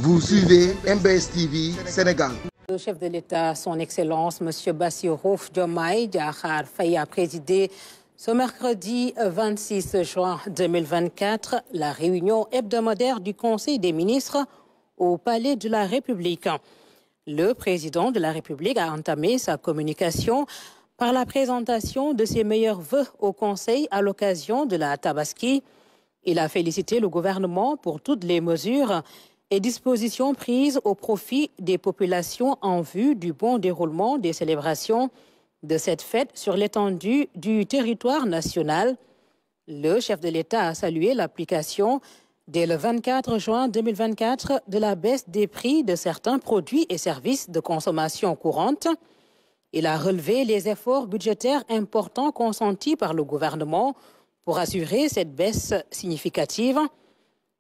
Vous suivez MBS TV Sénégal. Le chef de l'État, son Excellence, M. Bassirou Diomaye Diakhar Faye, a présidé ce mercredi 26 juin 2024 la réunion hebdomadaire du Conseil des ministres au Palais de la République. Le président de la République a entamé sa communication par la présentation de ses meilleurs vœux au Conseil à l'occasion de la Tabaski. Il a félicité le gouvernement pour toutes les mesures et dispositions prises au profit des populations en vue du bon déroulement des célébrations de cette fête sur l'étendue du territoire national. Le chef de l'État a salué l'application dès le 24 juin 2024 de la baisse des prix de certains produits et services de consommation courante. Il a relevé les efforts budgétaires importants consentis par le gouvernement pour assurer cette baisse significative.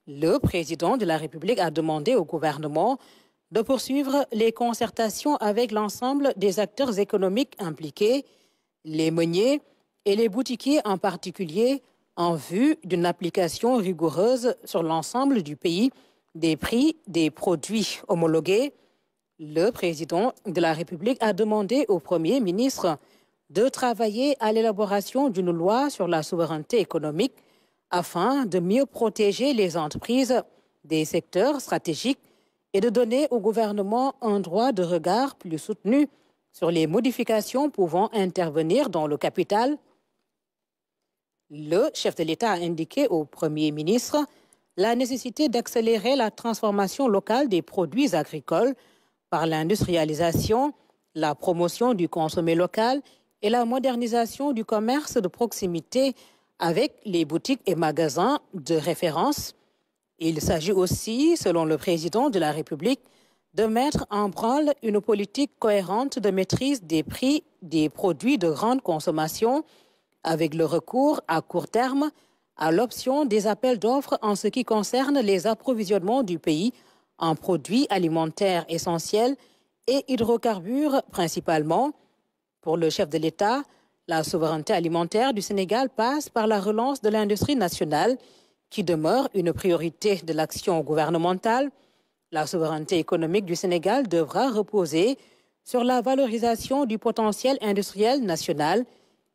Le président de la République a demandé au gouvernement de poursuivre les concertations avec l'ensemble des acteurs économiques impliqués, les meuniers et les boutiquiers en particulier, en vue d'une application rigoureuse sur l'ensemble du pays des prix des produits homologués. Le président de la République a demandé au Premier ministre de travailler à l'élaboration d'une loi sur la souveraineté économique afin de mieux protéger les entreprises des secteurs stratégiques et de donner au gouvernement un droit de regard plus soutenu sur les modifications pouvant intervenir dans le capital. Le chef de l'État a indiqué au Premier ministre la nécessité d'accélérer la transformation locale des produits agricoles par l'industrialisation, la promotion du consommé local et la modernisation du commerce de proximité avec les boutiques et magasins de référence. Il s'agit aussi, selon le président de la République, de mettre en branle une politique cohérente de maîtrise des prix des produits de grande consommation avec le recours à court terme à l'option des appels d'offres en ce qui concerne les approvisionnements du pays en produits alimentaires essentiels et hydrocarbures principalement. Pour le chef de l'État, la souveraineté alimentaire du Sénégal passe par la relance de l'industrie nationale qui demeure une priorité de l'action gouvernementale. La souveraineté économique du Sénégal devra reposer sur la valorisation du potentiel industriel national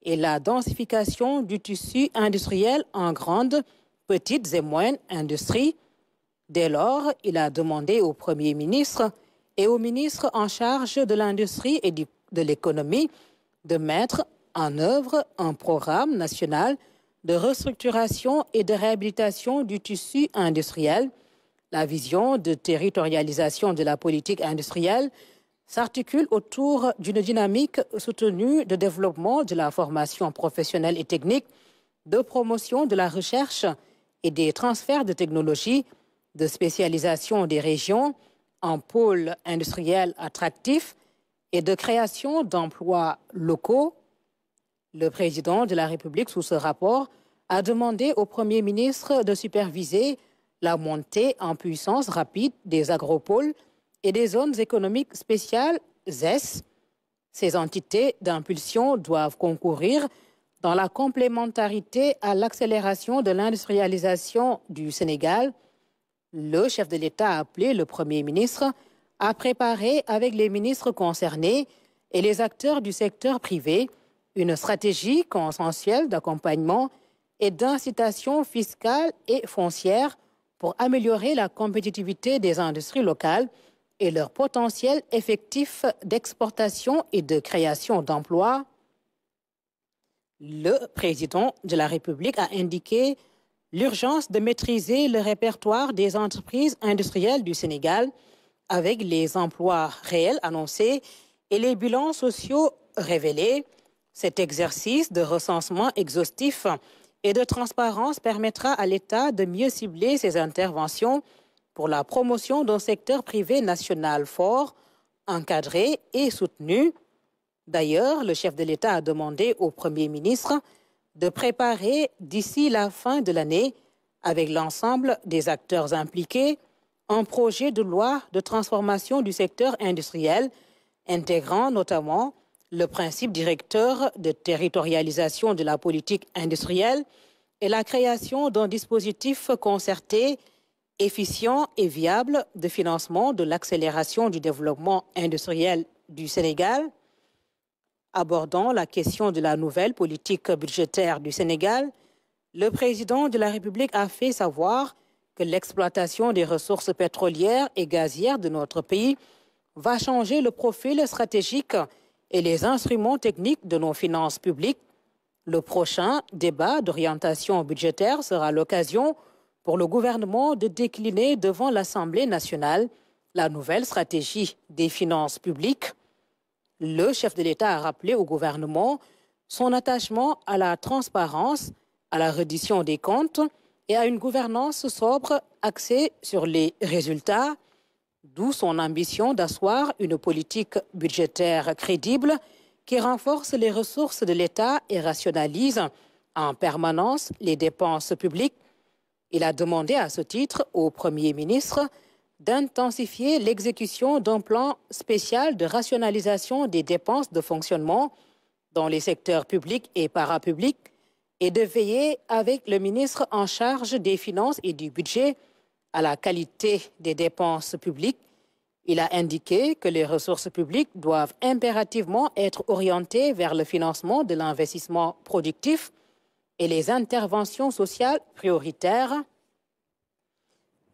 et la densification du tissu industriel en grandes, petites et moyennes industries. Dès lors, il a demandé au Premier ministre et au ministre en charge de l'industrie et de l'économie de mettre en œuvre un programme national de restructuration et de réhabilitation du tissu industriel. La vision de territorialisation de la politique industrielle s'articule autour d'une dynamique soutenue de développement de la formation professionnelle et technique, de promotion de la recherche et des transferts de technologies, de spécialisation des régions en pôles industriels attractifs et de création d'emplois locaux. Le président de la République, sous ce rapport, a demandé au Premier ministre de superviser la montée en puissance rapide des agropoles et des zones économiques spéciales ZES. Ces entités d'impulsion doivent concourir dans la complémentarité à l'accélération de l'industrialisation du Sénégal. Le chef de l'État a appelé le Premier ministre à préparer avec les ministres concernés et les acteurs du secteur privé une stratégie consensuelle d'accompagnement et d'incitation fiscale et foncière pour améliorer la compétitivité des industries locales et leur potentiel effectif d'exportation et de création d'emplois. Le président de la République a indiqué l'urgence de maîtriser le répertoire des entreprises industrielles du Sénégal avec les emplois réels annoncés et les bilans sociaux révélés. Cet exercice de recensement exhaustif et de transparence permettra à l'État de mieux cibler ses interventions pour la promotion d'un secteur privé national fort, encadré et soutenu. D'ailleurs, le chef de l'État a demandé au Premier ministre de préparer d'ici la fin de l'année, avec l'ensemble des acteurs impliqués, un projet de loi de transformation du secteur industriel, intégrant notamment le principe directeur de territorialisation de la politique industrielle et la création d'un dispositif concerté efficient et viable de financement de l'accélération du développement industriel du Sénégal. Abordant la question de la nouvelle politique budgétaire du Sénégal, le président de la République a fait savoir que l'exploitation des ressources pétrolières et gazières de notre pays va changer le profil stratégique et les instruments techniques de nos finances publiques. Le prochain débat d'orientation budgétaire sera l'occasion pour le gouvernement de décliner devant l'Assemblée nationale la nouvelle stratégie des finances publiques. Le chef de l'État a rappelé au gouvernement son attachement à la transparence, à la reddition des comptes et à une gouvernance sobre axée sur les résultats, d'où son ambition d'asseoir une politique budgétaire crédible qui renforce les ressources de l'État et rationalise en permanence les dépenses publiques. Il a demandé à ce titre au Premier ministre d'intensifier l'exécution d'un plan spécial de rationalisation des dépenses de fonctionnement dans les secteurs publics et parapublics et de veiller avec le ministre en charge des Finances et du Budget à la qualité des dépenses publiques. Il a indiqué que les ressources publiques doivent impérativement être orientées vers le financement de l'investissement productif et les interventions sociales prioritaires.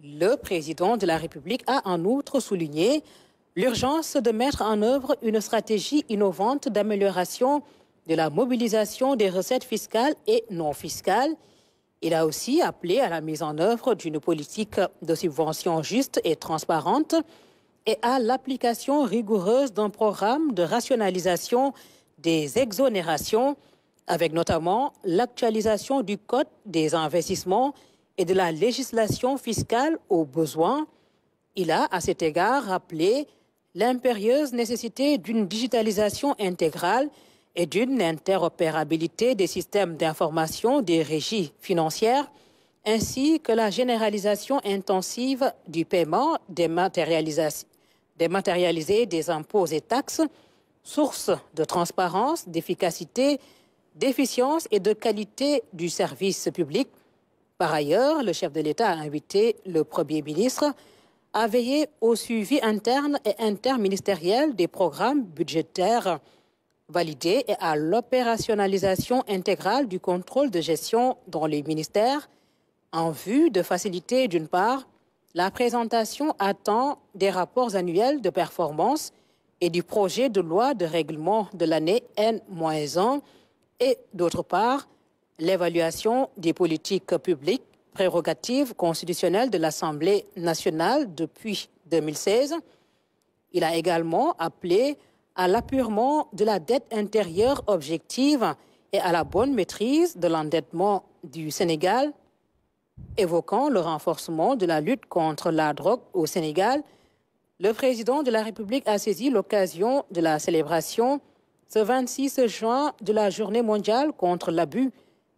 Le président de la République a en outre souligné l'urgence de mettre en œuvre une stratégie innovante d'amélioration de la mobilisation des recettes fiscales et non fiscales. Il a aussi appelé à la mise en œuvre d'une politique de subvention juste et transparente et à l'application rigoureuse d'un programme de rationalisation des exonérations, avec notamment l'actualisation du Code des investissements et de la législation fiscale aux besoins. Il a, à cet égard, rappelé l'impérieuse nécessité d'une digitalisation intégrale et d'une interopérabilité des systèmes d'information des régies financières, ainsi que la généralisation intensive du paiement dématérialisé des impôts et taxes, source de transparence, d'efficacité, d'efficience et de qualité du service public. Par ailleurs, le chef de l'État a invité le Premier ministre à veiller au suivi interne et interministériel des programmes budgétaires validés et à l'opérationnalisation intégrale du contrôle de gestion dans les ministères en vue de faciliter, d'une part, la présentation à temps des rapports annuels de performance et du projet de loi de règlement de l'année N-1 et, d'autre part, l'évaluation des politiques publiques, prérogatives constitutionnelles de l'Assemblée nationale depuis 2016. Il a également appelé à l'apurement de la dette intérieure objective et à la bonne maîtrise de l'endettement du Sénégal, évoquant le renforcement de la lutte contre la drogue au Sénégal. Le président de la République a saisi l'occasion de la célébration ce 26 juin de la Journée mondiale contre l'abus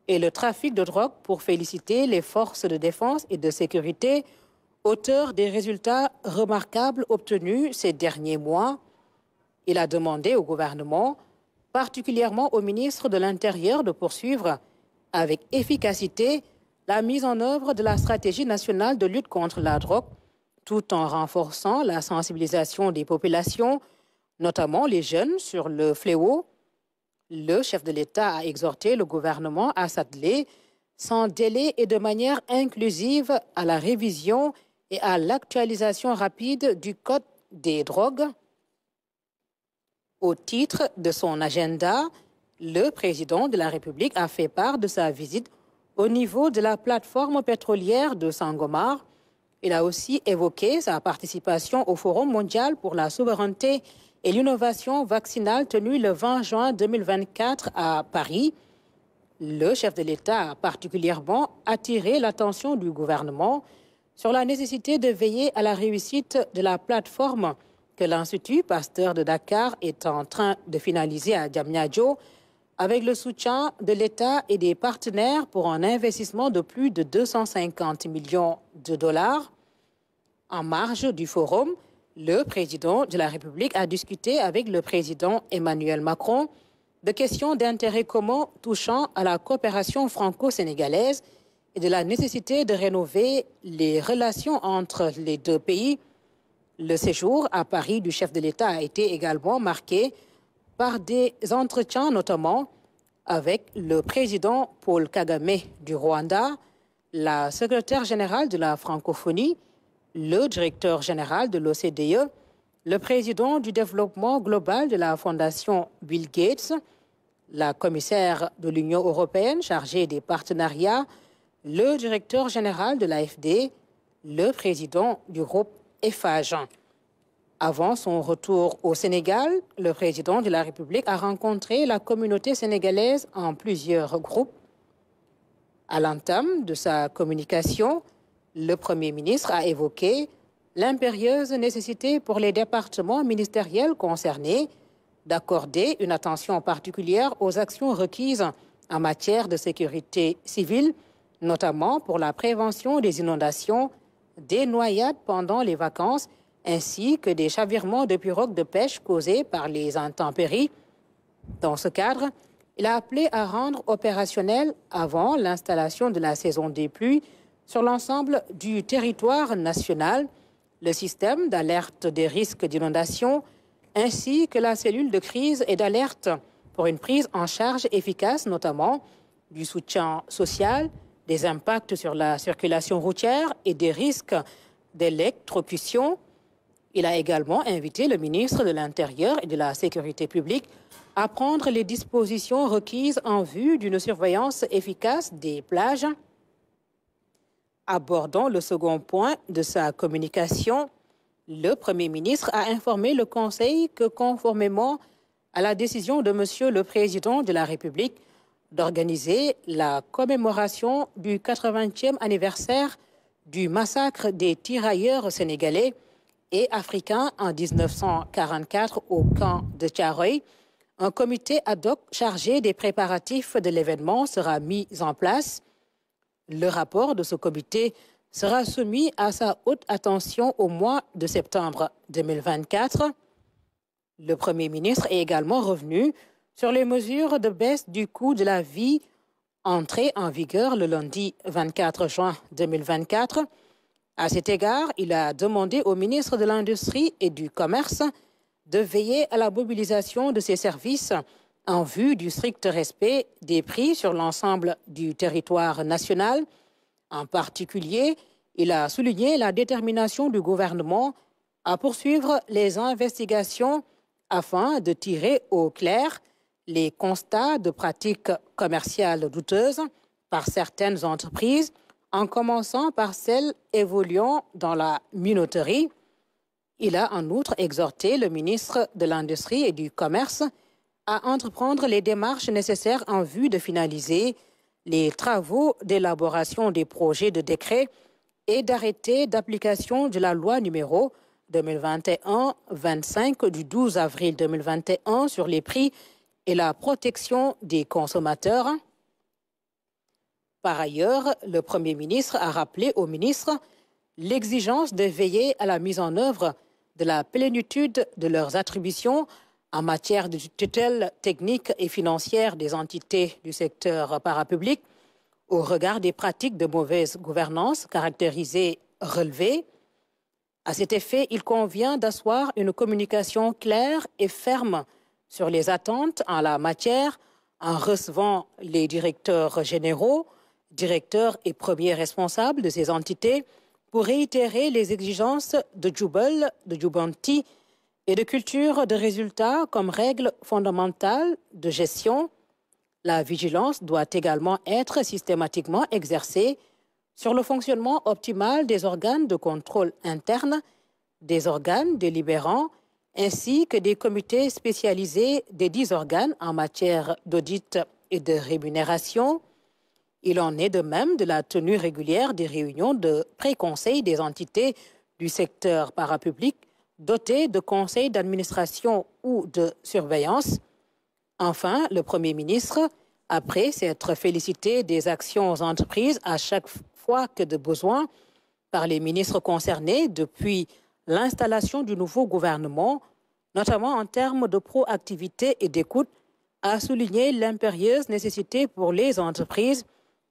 et le trafic de drogue pour féliciter les forces de défense et de sécurité, auteurs des résultats remarquables obtenus ces derniers mois. Il a demandé au gouvernement, particulièrement au ministre de l'Intérieur, de poursuivre avec efficacité la mise en œuvre de la stratégie nationale de lutte contre la drogue, tout en renforçant la sensibilisation des populations, notamment les jeunes, sur le fléau. Le chef de l'État a exhorté le gouvernement à s'atteler sans délai et de manière inclusive à la révision et à l'actualisation rapide du Code des drogues. Au titre de son agenda, le président de la République a fait part de sa visite au niveau de la plateforme pétrolière de Sangomar. Il a aussi évoqué sa participation au Forum mondial pour la souveraineté et l'innovation vaccinale tenu le 20 juin 2024 à Paris. Le chef de l'État a particulièrement attiré l'attention du gouvernement sur la nécessité de veiller à la réussite de la plateforme que l'Institut Pasteur de Dakar est en train de finaliser à Diamniadio avec le soutien de l'État et des partenaires pour un investissement de plus de 250 millions de dollars. En marge du forum, le président de la République a discuté avec le président Emmanuel Macron de questions d'intérêt commun touchant à la coopération franco-sénégalaise et de la nécessité de rénover les relations entre les deux pays. Le séjour à Paris du chef de l'État a été également marqué par des entretiens, notamment avec le président Paul Kagame du Rwanda, la secrétaire générale de la francophonie, le directeur général de l'OCDE, le président du développement global de la fondation Bill Gates, la commissaire de l'Union européenne chargée des partenariats, le directeur général de l'AFD, le président du groupe Eiffage. Avant son retour au Sénégal, le président de la République a rencontré la communauté sénégalaise en plusieurs groupes. À l'entame de sa communication, le Premier ministre a évoqué l'impérieuse nécessité pour les départements ministériels concernés d'accorder une attention particulière aux actions requises en matière de sécurité civile, notamment pour la prévention des inondations, des noyades pendant les vacances, ainsi que des chavirements de pirogues de pêche causés par les intempéries. Dans ce cadre, il a appelé à rendre opérationnel avant l'installation de la saison des pluies sur l'ensemble du territoire national le système d'alerte des risques d'inondation ainsi que la cellule de crise et d'alerte pour une prise en charge efficace, notamment du soutien social, des impacts sur la circulation routière et des risques d'électrocution. Il a également invité le ministre de l'Intérieur et de la Sécurité publique à prendre les dispositions requises en vue d'une surveillance efficace des plages. Abordant le second point de sa communication, le Premier ministre a informé le Conseil que, conformément à la décision de M. le Président de la République d'organiser la commémoration du 80e anniversaire du massacre des tirailleurs sénégalais et africains en 1944 au camp de Thiaroye, un comité ad hoc chargé des préparatifs de l'événement sera mis en place. Le rapport de ce comité sera soumis à sa haute attention au mois de septembre 2024. Le Premier ministre est également revenu sur les mesures de baisse du coût de la vie entrées en vigueur le lundi 24 juin 2024. À cet égard, il a demandé au ministre de l'Industrie et du Commerce de veiller à la mobilisation de ses services en vue du strict respect des prix sur l'ensemble du territoire national. En particulier, il a souligné la détermination du gouvernement à poursuivre les investigations afin de tirer au clair les constats de pratiques commerciales douteuses par certaines entreprises, en commençant par celles évoluant dans la minoterie. Il a en outre exhorté le ministre de l'Industrie et du Commerce à entreprendre les démarches nécessaires en vue de finaliser les travaux d'élaboration des projets de décret et d'arrêté d'application de la loi numéro 2021-25 du 12 avril 2021 sur les prix et la protection des consommateurs. Par ailleurs, le Premier ministre a rappelé aux ministres l'exigence de veiller à la mise en œuvre de la plénitude de leurs attributions en matière de tutelle technique et financière des entités du secteur parapublic au regard des pratiques de mauvaise gouvernance caractérisées relevées. À cet effet, il convient d'asseoir une communication claire et ferme sur les attentes en la matière en recevant les directeurs généraux, directeurs et premiers responsables de ces entités pour réitérer les exigences de Jubal, de Jubanti et de culture de résultats comme règle fondamentale de gestion. La vigilance doit également être systématiquement exercée sur le fonctionnement optimal des organes de contrôle interne, des organes délibérants, ainsi que des comités spécialisés des 10 organes en matière d'audit et de rémunération. Il en est de même de la tenue régulière des réunions de pré-conseil des entités du secteur parapublic dotées de conseils d'administration ou de surveillance. Enfin, le Premier ministre, après s'être félicité des actions entreprises à chaque fois que de besoin par les ministres concernés depuis l'installation du nouveau gouvernement, notamment en termes de proactivité et d'écoute, a souligné l'impérieuse nécessité pour les entreprises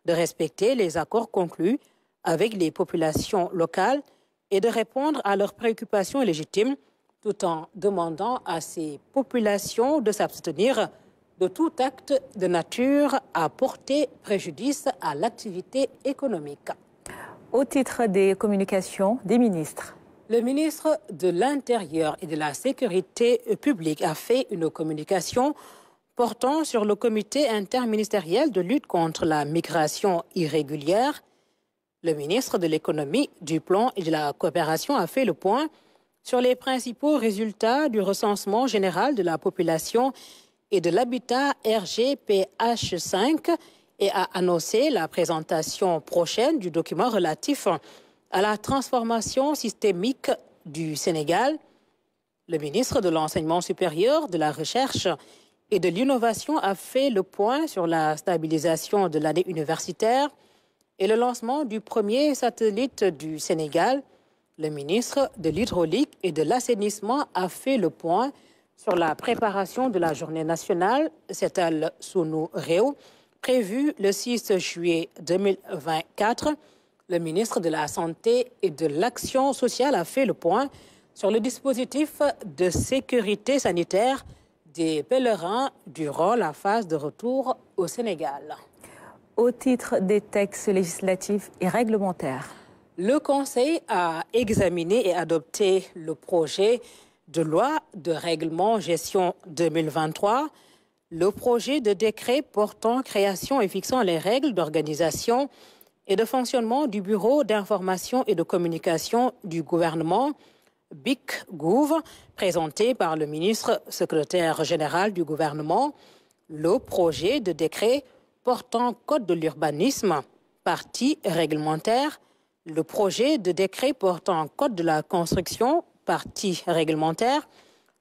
de respecter les accords conclus avec les populations locales et de répondre à leurs préoccupations légitimes, tout en demandant à ces populations de s'abstenir de tout acte de nature à porter préjudice à l'activité économique. Au titre des communications des ministres. Le ministre de l'Intérieur et de la Sécurité publique a fait une communication portant sur le comité interministériel de lutte contre la migration irrégulière. Le ministre de l'Économie, du Plan et de la Coopération a fait le point sur les principaux résultats du recensement général de la population et de l'habitat RGPH5 et a annoncé la présentation prochaine du document relatif à la transformation systémique du Sénégal. Le ministre de l'Enseignement supérieur, de la Recherche et de l'Innovation a fait le point sur la stabilisation de l'année universitaire et le lancement du premier satellite du Sénégal. Le ministre de l'Hydraulique et de l'Assainissement a fait le point sur la préparation de la journée nationale Setal Sunu Réew, prévue le 6 juillet 2024. Le ministre de la Santé et de l'Action sociale a fait le point sur le dispositif de sécurité sanitaire des pèlerins durant la phase de retour au Sénégal. Au titre des textes législatifs et réglementaires. Le Conseil a examiné et adopté le projet de loi de règlement gestion 2023, le projet de décret portant création et fixant les règles d'organisation et de fonctionnement du Bureau d'information et de communication du gouvernement, BIC-Gouv, présenté par le ministre secrétaire général du gouvernement, le projet de décret portant code de l'urbanisme, partie réglementaire, le projet de décret portant code de la construction, partie réglementaire,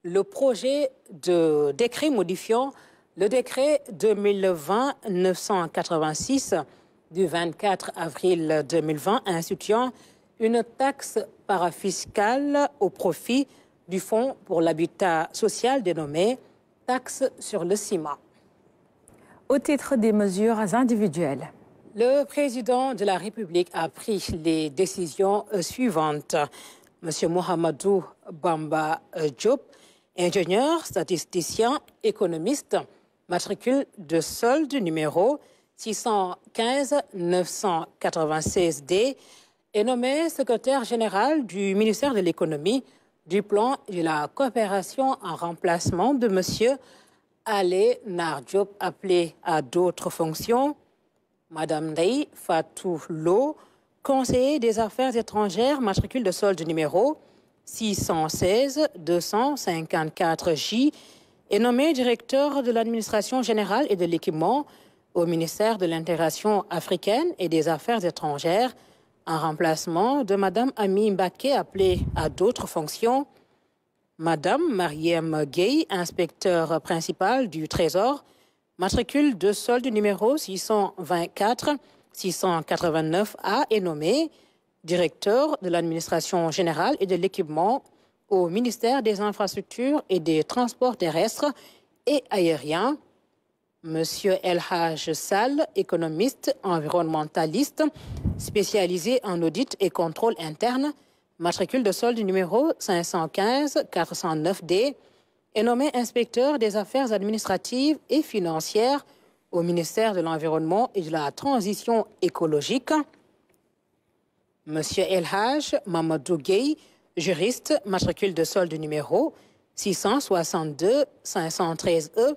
le projet de décret modifiant le décret 2020-986 du 24 avril 2020 instituant une taxe parafiscale au profit du Fonds pour l'habitat social dénommé taxe sur le ciment. Au titre des mesures individuelles. Le président de la République a pris les décisions suivantes. M. Mohamedou Bamba Diop, ingénieur, statisticien, économiste, matricule de solde numéro 615-996D, est nommé secrétaire général du ministère de l'Économie, du Plan et de la Coopération en remplacement de M. Ale Nar Diop, appelé à d'autres fonctions. Madame Ndeye Fatou Lo, conseiller des affaires étrangères, matricule de solde numéro 616-254J, est nommé directeur de l'administration générale et de l'équipement au ministère de l'intégration africaine et des affaires étrangères, en remplacement de Madame Ami Mbaké, appelée à d'autres fonctions. Madame Mariem Gueye, inspecteur principal du Trésor, matricule de solde numéro 624-689A, est nommé directeur de l'administration générale et de l'équipement au ministère des Infrastructures et des Transports terrestres et aériens. Monsieur El Haj Sall, économiste environnementaliste, spécialisé en audit et contrôle interne, matricule de solde numéro 515-409D, est nommé inspecteur des affaires administratives et financières au ministère de l'Environnement et de la Transition écologique. Monsieur El Haj Mamadou Gueye, juriste, matricule de solde numéro 662-513E,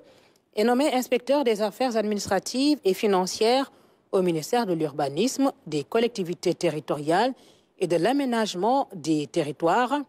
est nommé inspecteur des affaires administratives et financières au ministère de l'Urbanisme, des collectivités territoriales et de l'aménagement des territoires.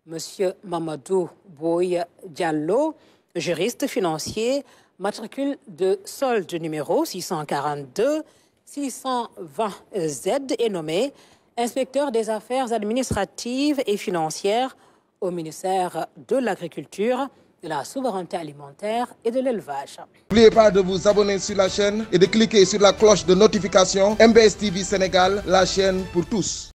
Monsieur Mamadou Boy Diallo, juriste financier, matricule de solde numéro 642-620Z, est nommé inspecteur des affaires administratives et financières au ministère de l'Agriculture, de la souveraineté alimentaire et de l'élevage. N'oubliez pas de vous abonner sur la chaîne et de cliquer sur la cloche de notification. MBS TV Sénégal, la chaîne pour tous.